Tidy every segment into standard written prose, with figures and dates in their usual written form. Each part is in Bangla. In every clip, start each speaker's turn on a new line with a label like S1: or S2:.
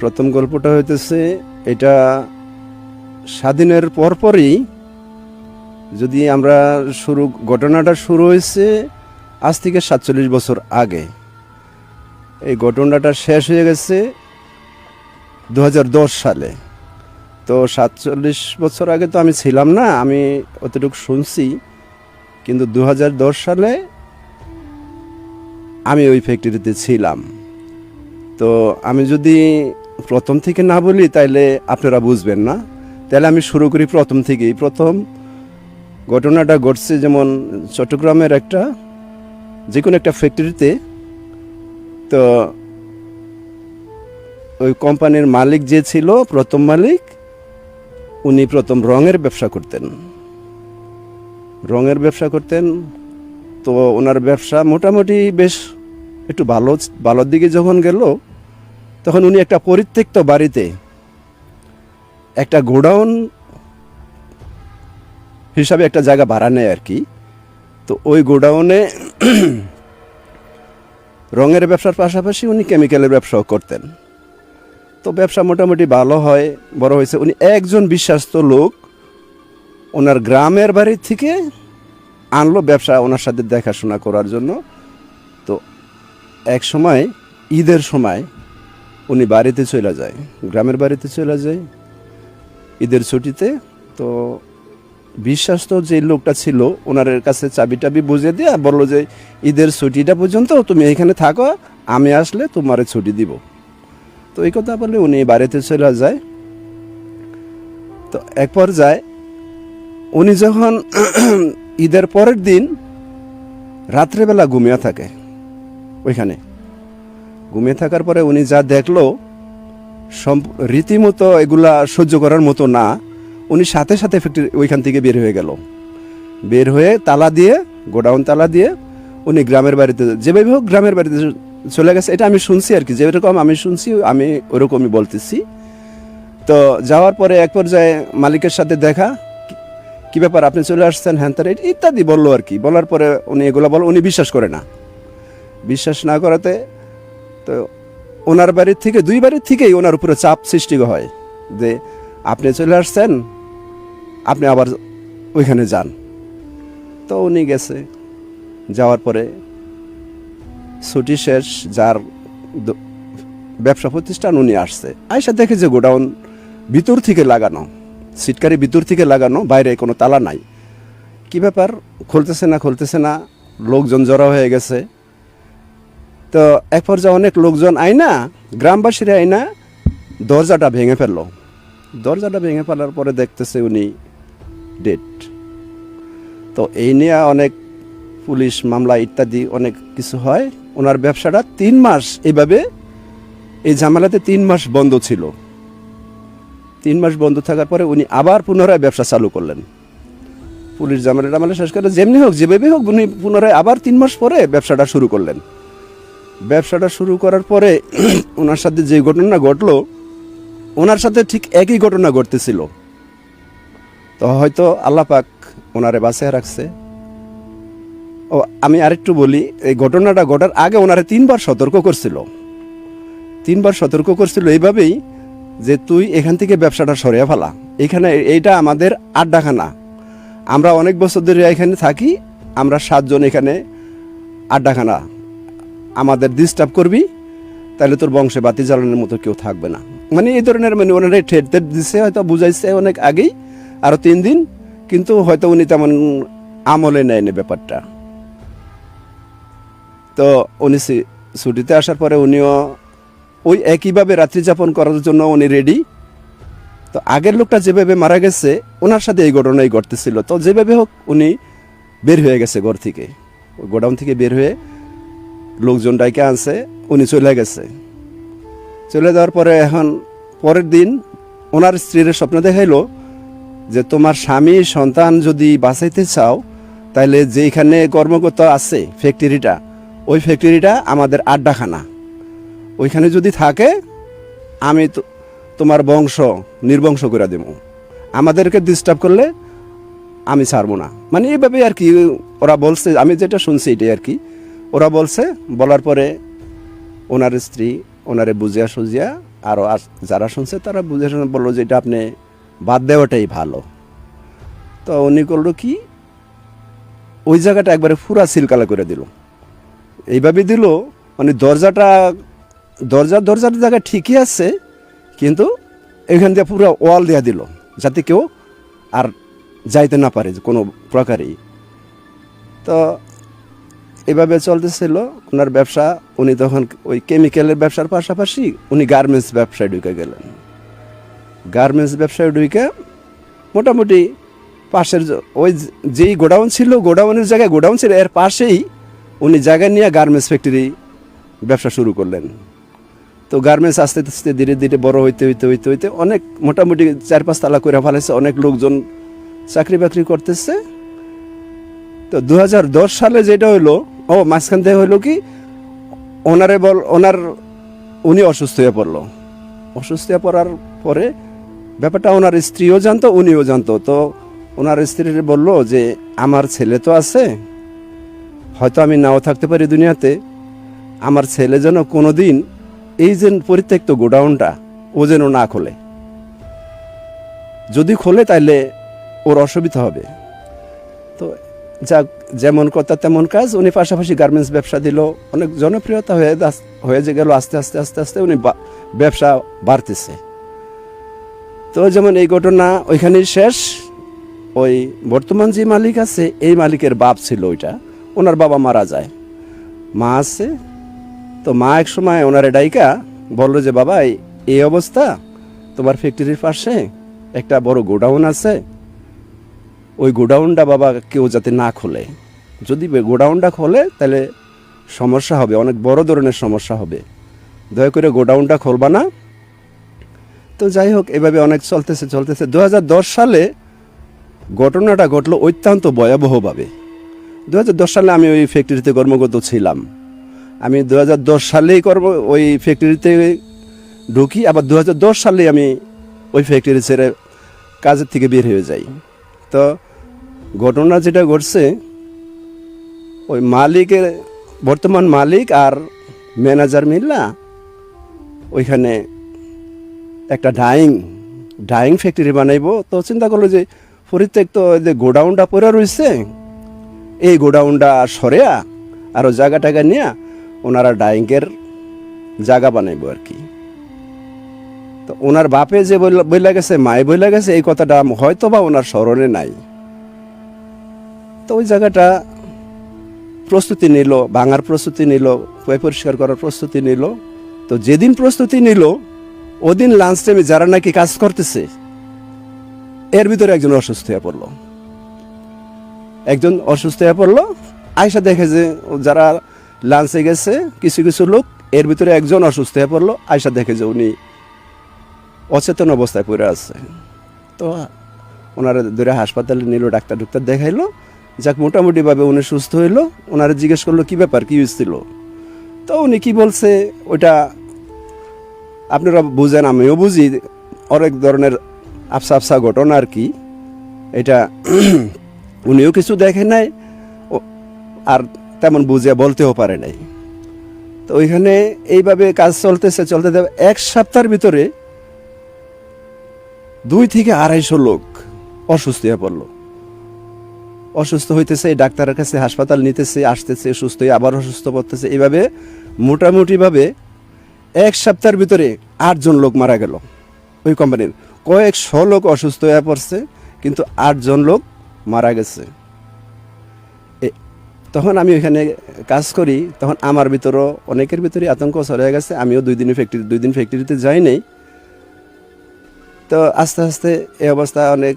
S1: প্রথম গল্পটা হইতেছে, এটা স্বাধীনের পরপরই, যদি আমরা ঘটনাটা শুরু হয়েছে আজ থেকে 47 বছর আগে। এই ঘটনাটা শেষ হয়ে গেছে 2010 সালে। তো 47 বছর আগে তো আমি ছিলাম না, আমি অতটুকু শুনছি। কিন্তু 2010 সালে আমি ওই ফ্যাক্টরিতে ছিলাম। তো আমি যদি প্রথম থেকে না বলি তাইলে আপনারা বুঝবেন না। তাহলে আমি শুরু করি প্রথম থেকেই। প্রথম ঘটনাটা ঘটছে যেমন চট্টগ্রামের যে কোনো একটা ফ্যাক্টরিতে। তো ওই কোম্পানির মালিক যে ছিল, প্রথম মালিক, উনি প্রথম রঙের ব্যবসা করতেন। তো ওনার ব্যবসা মোটামুটি বেশ একটু ভালোর দিকে যখন গেল, তখন উনি একটা পরিত্যক্ত বাড়িতে একটা গোডাউন হিসাবে একটা জায়গা ভাড়া নেয় আর কি। তো ওই গোডাউনে রঙের ব্যবসার পাশাপাশি উনি কেমিক্যালের ব্যবসাও করতেন। তো ব্যবসা মোটামুটি ভালো হয়, বড় হয়েছে। উনি একজন বিশ্বস্ত লোক ওনার গ্রামের বাড়ি থেকে আনলো ব্যবসা ওনার সাথে দেখাশোনা করার জন্য। তো এক সময় ঈদের সময় উনি বাড়িতে চলে যায়, গ্রামের বাড়িতে চলে যায় ঈদের ছুটিতে। তো বিশ্বাস্ত যে লোকটা ছিল ওনার কাছে চাবি বুঝিয়ে দিয়ে বললো যে ঈদের ছুটিটা পর্যন্ত তুমি এখানে থাকো, আমি আসলে তোমারে ছুটি দিব। তো এই কথা বলে উনি বাড়িতে চলে যায়। তো এক পর্যায়ে উনি যখন ঈদের পরের দিন রাত্রেবেলা ঘুমিয়ে থাকে, ওইখানে ঘুমিয়ে থাকার পরে উনি যা দেখলো রীতিমতো এগুলা সহ্য করার মতো না। উনি সাথে সাথে ফ্যাক্টরি ওইখান থেকে বের হয়ে গেল। বের হয়ে গোডাউন তালা দিয়ে উনি গ্রামের বাড়িতে, যেভাবে হোক গ্রামের বাড়িতে চলে গেছে। এটা আমি শুনছি আর কি, যেরকম আমি শুনছি আমি ওরকমই বলতেছি। তো যাওয়ার পরে এক পর্যায়ে মালিকের সাথে দেখা, কি ব্যাপার আপনি চলে আসছেন, হ্যান তার ইত্যাদি বললো আর কি। বলার পরে উনি এগুলো উনি বিশ্বাস করে না। বিশ্বাস না করাতে তো ওনার বাড়ির থেকে, দুই বাড়ির থেকেই ওনার উপরে চাপ সৃষ্টি হয় যে আপনি চলে আসছেন, আপনি আবার ওইখানে যান। তো উনি গেছে। যাওয়ার পরে ছুটি শেষ, যার ব্যবসা প্রতিষ্ঠান, উনি আসছে। আইসা দেখে যে গোডাউন ভিতর থেকে লাগানো, সিটকারি ভিতর থেকে লাগানো, বাইরে কোনো তালা নাই। কি ব্যাপার, খুলতেছে না, লোকজন জড়ো হয়ে গেছে। তো এক পর্যায়ে অনেক লোকজন আইনা, গ্রামবাসীরা আইনা দরজাটা ভেঙে ফেললো। দরজাটা ভেঙে ফেলার পরে দেখতেছে উনি ডেড। তো এই নিয়ে অনেক পুলিশ মামলা ইত্যাদি অনেক কিছু হয়। ওনার ব্যবসাটা 3 মাস এইভাবে, এই ঝামেলাতে 3 মাস বন্ধ ছিল। 3 মাস বন্ধ থাকার পরে উনি আবার পুনরায় ব্যবসা চালু করলেন। পুলিশ ঝামেলা শেষ করে যেমনি হোক যেভাবে হোক উনি পুনরায় আবার 3 মাস পরে ব্যবসাটা শুরু করলেন। ব্যবসাটা শুরু করার পরে ওনার সাথে যে ঘটনা ঘটলো, ওনার সাথে ঠিক একই ঘটনা ঘটতেছিল। তো হয়তো আল্লাহ পাক ওনারে বাঁচিয়ে রাখছে। ও আমি আরেকটু বলি, এই ঘটনাটা ঘটার আগে ওনারে 3 বার সতর্ক করছিল এইভাবেই যে তুই এখান থেকে ব্যবসাটা সরিয়ে ফেলা। এখানে এইটা আমাদের আড্ডাখানা, আমরা অনেক বছর ধরে এখানে থাকি, আমরা 7 জন এখানে আড্ডাখানা, আমাদের ডিস্টার্ব করবি তাহলে তোর বংশে বাতি জ্বালানোর মতো কেউ থাকবে না। মানে এই ধরনের, মানে ওনারা ঠেট দিচ্ছে, হয়তো বুঝাইছে অনেক আগেই, আরও 3 দিন, কিন্তু হয়তো উনি তেমন আমলে নেয়নি ব্যাপারটা। তো উনি ছুটিতে আসার পরে উনিও ওই একইভাবে রাত্রি যাপন করার জন্য উনি রেডি। তো আগের লোকটা যেভাবে মারা গেছে ওনার সাথে এই ঘটনাই ঘটতেছিল। তো যেভাবে হোক উনি বের হয়ে গেছে ঘর থেকে, গোডাউন থেকে বের হয়ে লোকজন ডাইকে আনছে, উনি চলে গেছে। চলে যাওয়ার পরে এখন পরের দিন ওনার স্ত্রীর স্বপ্ন দেখাইলো যে তোমার স্বামী সন্তান যদি বাঁচাইতে চাও তাহলে যেখানে কর্মকর্তা আছে ফ্যাক্টরিটা, ওই ফ্যাক্টরিটা আমাদের আড্ডাখানা, ওইখানে যদি থাকে আমি তোমার বংশ নির্বংশ করে দেব, আমাদেরকে ডিস্টার্ব করলে আমি ছাড়বো না। মানে এইভাবে আর কি ওরা বলছে, আমি যেটা শুনছি এটাই আর কি ওরা বলছে। বলার পরে ওনার স্ত্রী ওনারে বুঝিয়া সুঝিয়া আরও যারা শুনছে তারা বুঝিয়া শুনে বললো যে এটা আপনি বাদ দেওয়াটাই ভালো। তো উনি করলো কি, ওই জায়গাটা একবারে পুরা সিলকালা করে দিল। এইভাবে দিল মানে দরজার জায়গা ঠিকই আছে, কিন্তু এখান দিয়ে পুরো ওয়াল দেওয়া দিল যাতে কেউ আর যাইতে না পারে কোনো প্রকারেই। তো এভাবে চলতেছিল ওনার ব্যবসা। উনি তখন ওই কেমিক্যালের ব্যবসার পাশাপাশি উনি গার্মেন্টস ব্যবসায় ঢুকে গেলেন। গার্মেন্টস ব্যবসায় ঢুকে মোটামুটি পাশের ওই যেই গোডাউন ছিল, গোডাউনের জায়গায় গোডাউন ছিল, এর পাশেই উনি জায়গা নিয়ে গার্মেন্টস ফ্যাক্টরি ব্যবসা শুরু করলেন। তো গার্মেন্টস আস্তে আস্তে ধীরে ধীরে বড় হইতে হইতে হইতে হইতে অনেক মোটামুটি 4-5 তালা করে ফেলেছে, অনেক লোকজন চাকরি বাকরি করতেছে। তো 2010 সালে যেটা হইলো, মাঝখান থেকে হইলো কি, উনি অসুস্থ হয়ে পড়লো। অসুস্থ হয়ে পড়ার পরে ব্যাপারটা ওনার স্ত্রীও জানতো, উনিও জানতো। তো ওনার স্ত্রী বললো যে আমার ছেলে তো আছে, হয়তো আমি নাও থাকতে পারি দুনিয়াতে, আমার ছেলে যেন কোনোদিন এই যে পরিত্যক্ত গোডাউনটা ও যেন না খোলে, যদি খোলে তাহলে ওর অসুবিধা হবে। তো যাক, যেমন কথা তেমন কাজ, উনি পাশাপাশি গার্মেন্টস ব্যবসা দিল, অনেক জনপ্রিয়তা হয়ে যে গেল। আস্তে আস্তে আস্তে আস্তে উনি ব্যবসা বাড়তেছে। তো যেমন এই ঘটনা ওইখানেই শেষ। ওই বর্তমান যে মালিক আছে, এই মালিকের বাপ ছিল ওইটা, ওনার বাবা মারা যায়, মা আছে। তো মা এক সময় ওনারে ডাইকা বললো যে বাবা এই অবস্থা, তোমার ফ্যাক্টরির পাশে একটা বড় গোডাউন আছে, ওই গোডাউনটা বাবা কেউ যাতে না খোলে, যদি গোডাউনটা খোলে তাহলে সমস্যা হবে, অনেক বড় ধরনের সমস্যা হবে, দয়া করে গোডাউনটা খুলবা না। তো যাই হোক, এভাবে অনেক চলতেছে 2010 সালে ঘটনাটা ঘটলো অত্যন্ত ভয়াবহভাবে। 2010 সালে আমি ওই ফ্যাক্টরিতে কর্মরত ছিলাম। আমি 2010 সালেই ওই ফ্যাক্টরিতে ঢুকি, আবার 2010 সালে আমি ওই ফ্যাক্টরি ছেড়ে কাজের থেকে বের হয়ে যাই। তো ঘটনা যেটা ঘটছে, ওই মালিকের বর্তমান মালিক আর ম্যানেজার মিল্লা ওইখানে একটা ডাইং ফ্যাক্টরি বানাইবো। তো চিন্তা করলো যে পরিত্যক্ত যে গোডাউনটা পড়ে রয়েছে, এই গোডাউনটা সরেয়া আরও জায়গা টাকা নিয়ে ওনারা ডাইংয়ের জায়গা বানাইবো আর কি। তো ওনার বাপে যে বইলা গেছে, মায়ে বইলা গেছে, এই কথাটা হয়তো বা ওনার স্মরণে নাই। তো ওই জায়গাটা প্রস্তুতি নিল, ভাঙার প্রস্তুতি নিল, পরিষ্কার করার প্রস্তুতি নিল। তো যেদিন প্রস্তুতি নিল, ওদিন লাঞ্চ টাইমে যারা নাকি কাজ করতেছে, এর ভিতরে একজন অসুস্থ হয়ে পড়লো। আয়সা দেখে যে যারা লাঞ্চে গেছে কিছু কিছু লোক, এর ভিতরে একজন অসুস্থ হয়ে পড়লো। আয়সা দেখে যে উনি অচেতন অবস্থায় পড়ে আছে। তো ওনারা ধরে হাসপাতালে নিল, ডাক্তার দেখাইলো। যাক, মোটামুটিভাবে উনি সুস্থ হইলো। ওনারা জিজ্ঞেস করলো কি ব্যাপার, কি হয়েছিল? তো উনি কি বলছে ওইটা আপনারা বুঝেন, আমিও বুঝি, অনেক ধরনের আফসা ঘটনা আর কি। এটা উনিও কিছু দেখে নাই, আর তেমন বুঝে বলতেও পারে নাই। তো ওইখানে এইভাবে কাজ চলতেছে 1 সপ্তাহের ভিতরে 2 থেকে 250 লোক অসুস্থ হয়ে পড়লো। অসুস্থ হইতেছে, ডাক্তারের কাছে হাসপাতাল নিতেছে, আসতেছে, সুস্থ হয়ে আবার অসুস্থ পড়তেছে। এইভাবে মোটামুটিভাবে 1 সপ্তাহের ভিতরে 8 জন লোক মারা গেল। ওই কোম্পানির কয়েকশো লোক অসুস্থ হয়ে পড়ছে, কিন্তু 8 জন লোক মারা গেছে। তখন আমি ওইখানে কাজ করি, তখন আমার ভিতরও অনেকের ভিতরে আতঙ্ক ছড়িয়ে গেছে। আমিও 2 দিন ফ্যাক্টরিতে যাই নাই। তো আস্তে আস্তে এই অবস্থা অনেক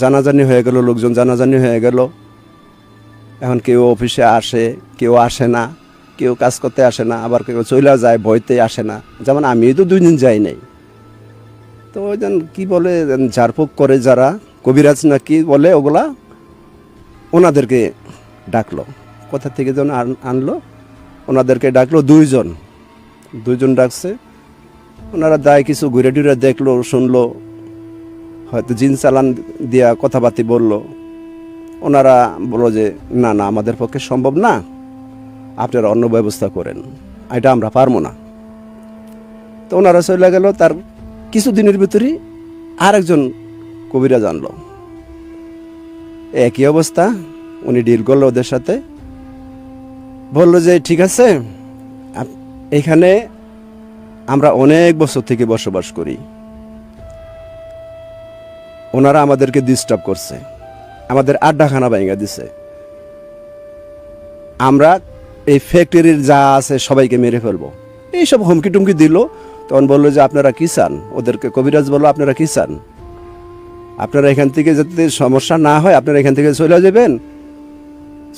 S1: জানাজানি হয়ে গেল, লোকজন জানাজানি হয়ে গেল। এখন কেউ অফিসে আসে, কেউ আসে না, কেউ কাজ করতে আসে না, আবার কেউ চলে যায়, ভয়তে আসে না। যেমন আমি তো 2 দিন যাই নাই। তো ওই যেন কী বলে, ঝাড়ফুঁক করে যারা, কবিরাজ না কি বলে ওগুলা, ওনাদেরকে ডাকলো। কোথা থেকে যেন আনলো, ওনাদেরকে ডাকলো 2 জন ডাকছে। ওনারা দায় কিছু ঘুরে টুরে দেখলো, শুনলো, হয়তো জিন চালান দিয়া কথাবার্তি বললো। ওনারা বললো যে না আমাদের পক্ষে সম্ভব না, আপনারা অন্য ব্যবস্থা করেন, এটা আমরা পারবো না। তো ওনারা চলে গেল, তার কিছুদিনের ভিতরেই আরেকজন কবিরাজ আনলো, একই অবস্থা। উনি ডিল করলো ওদের সাথে, বললো যে ঠিক আছে, এখানে আমরা অনেক বছর থেকে বসবাস করি, ওনারা আমাদেরকে ডিস্টার্ব করছে, আমাদের আড্ডাখানা ভাঙা দিছে, আমরা এই ফ্যাক্টরির যা আছে সবাইকে মেরে ফেলবো, এইসব হুমকি টুমকি দিল। তখন বললো যে আপনারা কি চান, ওদেরকে কবিরাজ বললো আপনারা কি চান, আপনারা এখান থেকে যাতে সমস্যা না হয় আপনারা এখান থেকে চলে যাবেন,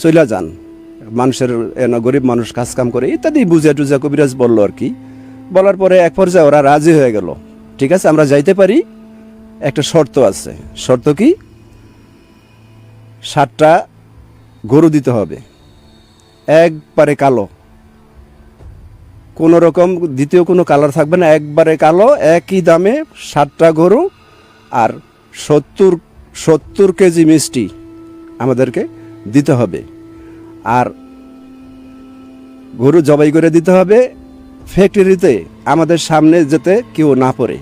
S1: চলে যান, মানুষের গরিব মানুষ কাজ কাম করে ইত্যাদি বুঝা টুজা কবিরাজ বললো আর কি। বলার পরে এক পর্যায়ে ওরা রাজি হয়ে গেল, ঠিক আছে আমরা যাইতে পারি, একটা শর্ত আছে। শর্ত কি? 7টা গরু দিতে হবে, একবারে কালো, কোনো রকম দ্বিতীয় কোনো কালার থাকবে না, একবারে কালো, একই দামে 7টা গরু, আর 70 কেজি মিষ্টি আমাদেরকে দিতে হবে। আর গরু জবাই করে দিতে হবে ফ্যাক্টরিতে, আমাদের সামনে যাতে কেউ না পড়ে,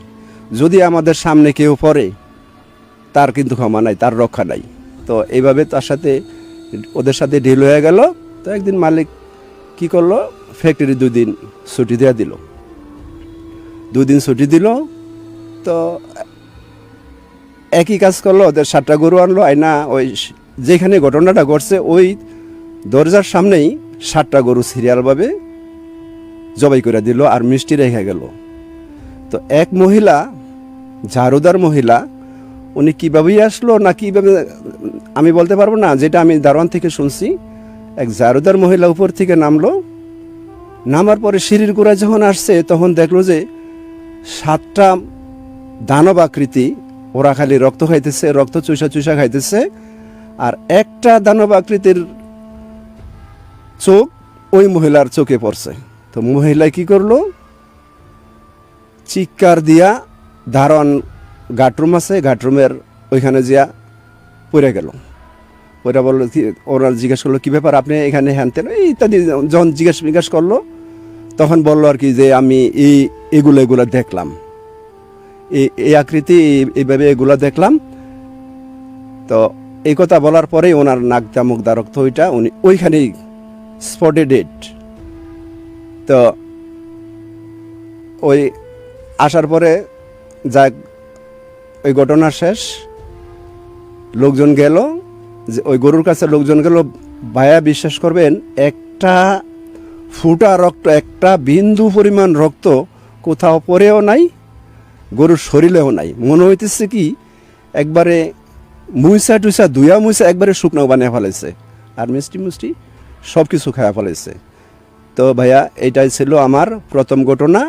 S1: যদি আমাদের সামনে কেউ পড়ে তার কিন্তু ক্ষমা নাই, তার রক্ষা নাই। তো এইভাবে ওদের সাথে ডিল হয়ে গেল। তো একদিন মালিক কি করলো, ফ্যাক্টরি 2 দিন ছুটি দেওয়া দিল, 2 দিন ছুটি দিল। তো একই কাজ করলো, ওদের 7টা গরু আনলো, আইনা ওই যেখানে ঘটনাটা ঘটছে ওই দরজার সামনেই 7টা গরু সিরিয়ালভাবে জবাই করে দিল, আর মিষ্টি রেখে গেল। তো এক মহিলা, ঝাড়ুদার মহিলা, উনি কীভাবেই আসলো না কীভাবে আমি বলতে পারবো না, যেটা আমি দারোয়ান থেকে শুনছি, এক ঝাড়ুদার মহিলা উপর থেকে নামলো, নামার পরে সিঁড়ির গোড়ায় যখন আসছে তখন দেখলো যে 7টা দানব আকৃতি, ওরা খালি রক্ত খাইতেছে, রক্ত চুষা চুষা খাইতেছে, আর একটা দানব আকৃতির চোখ ওই মহিলার চোখে পড়ছে। তো মহিলা কি করলো, চিৎকার দিয়া দারোয়ান গাটরুম আছে, গাটরুমের ওইখানে যা পড়ে গেল। ওরা বললো, ওরা জিজ্ঞেস করলো কি ব্যাপার আপনি এখানে হ্যানতেন ইত্যাদি, যখন জিজ্ঞেস করলো তখন বললো আর কি যে আমি এগুলো দেখলাম, এই আকৃতি এইভাবে এগুলো দেখলাম। তো এই কথা বলার পরেই ওনার নাক মুখ দা রক্ত, উনি ওইখানেই স্পটে ডেড। তো ওই আসার পরে যাক ওই ঘটনা শেষ, লোকজন গেল, যে ওই গরুর কাছে লোকজন গেল, ভাইয়া বিশ্বাস করবেন একটা ফুটা রক্ত, একটা বিন্দু পরিমাণ রক্ত কোথাও পরেও নাই, গরুর শরীরেও নাই। মনে হইতেছে কি একবারে মুইসা টুইসা দুয়া মুইসা একবারে শুকনো বানিয়ে ফেলেছে, আর মিষ্টি সব কিছু খাওয়া ফেলেছে। তো ভাইয়া এইটাই ছিল আমার প্রথম ঘটনা।